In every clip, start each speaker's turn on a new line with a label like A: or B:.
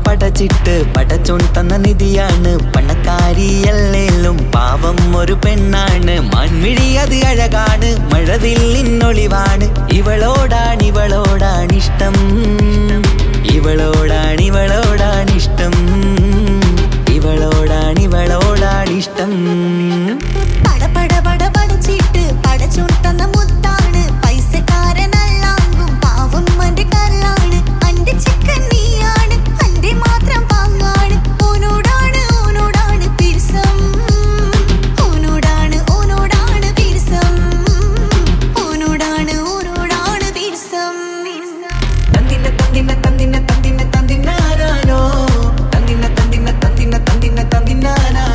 A: പടച്ചിട്ട് പടച്ചോൻ തന്ന നിധിയാണ് പണക്കാരിയല്ലേലും പാവം ഒരു പെണ്ണാണ് മാൻമിഴി അത് അഴകാണ് മഴവില്ലിന്നൊളിവാണ് ഇവളോടാണിഷ്ടം ഇവളോടാണിഷ്ടം ഇവളോടാണിഷ്ടം
B: പടച്ചിട്ട് പടച്ചോൻ തന്ന മുത്താണ് പൈസക്കാരനല്ലാങ്കും പാവം അന്റെ കരളാണ് അന്റെ ചിക്കൻ നീയാണ് അന്റെ മാത്രം പാങ്ങാണ് ഓനോടാണ് പിരിസം ഓനോടാണ് പിരിസം ഓനോടാണ് പിരിസം
A: തന്തിനാരോ തന്തിനാരോ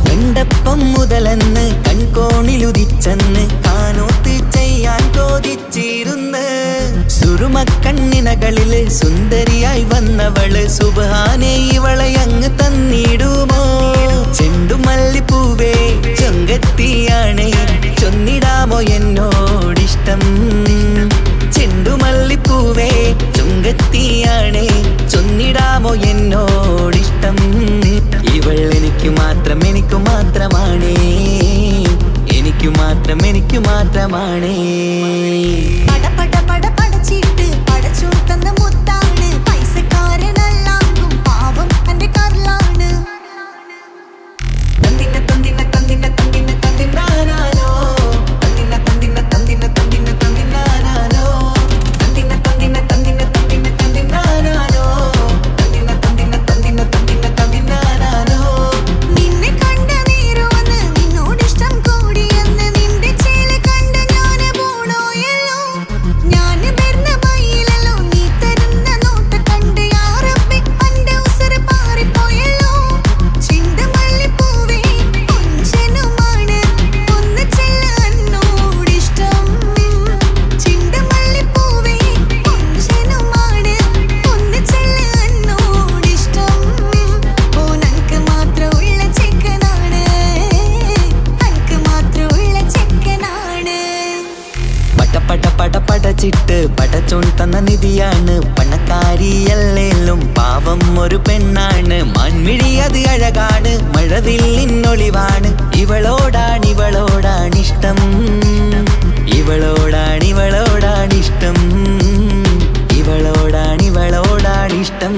A: കണ്ടപ്പം മുതലെന്ന് കൺകോണിലുദിച്ചെന്ന് കാനോത്ത് ചെയ്യാൻ കോതിച്ചിരുന്ന് സുറുമക്കണ്ണിനകളില് സുന്ദരിയായി വന്നവള് സുബ്ഹാനേ ഇവളെ അങ്ങ് തന്നിടുമോ ചെണ്ടുമല്ലിപ്പൂവേ ചൊങ്കത്തിയാണ് ചൊന്നിടാമോ എന്നോടിഷ്ടം ചെണ്ടുമല്ലിപ്പൂവേ ചൊങ്കത്തിയാണ് ചൊന്നിടാമോ എന്നോടിഷ്ടം ഇവൾ എനിക്ക് മാത്രമാണേ എനിക്ക് മാത്രമാണേ
B: പടച്ചിട്ട് പടച്ചോൻ തന്ന മുത്താണ് പൈസക്കാരനല്ലാങ്കും പാവം അന്റെ കരളാണ്
A: പടച്ചിട്ട് പടച്ചോൻ തന്ന നിധിയാണ് പണക്കാരിയല്ലേലും പാവം ഒരു പെണ്ണാണ് മാൻമിഴി അത് അഴകാണ് മഴവില്ലിന്നൊളിവാണ് ഇവളോടാണിഷ്ടം ഇവളോടാണിഷ്ടം ഇവളോടാണിഷ്ടം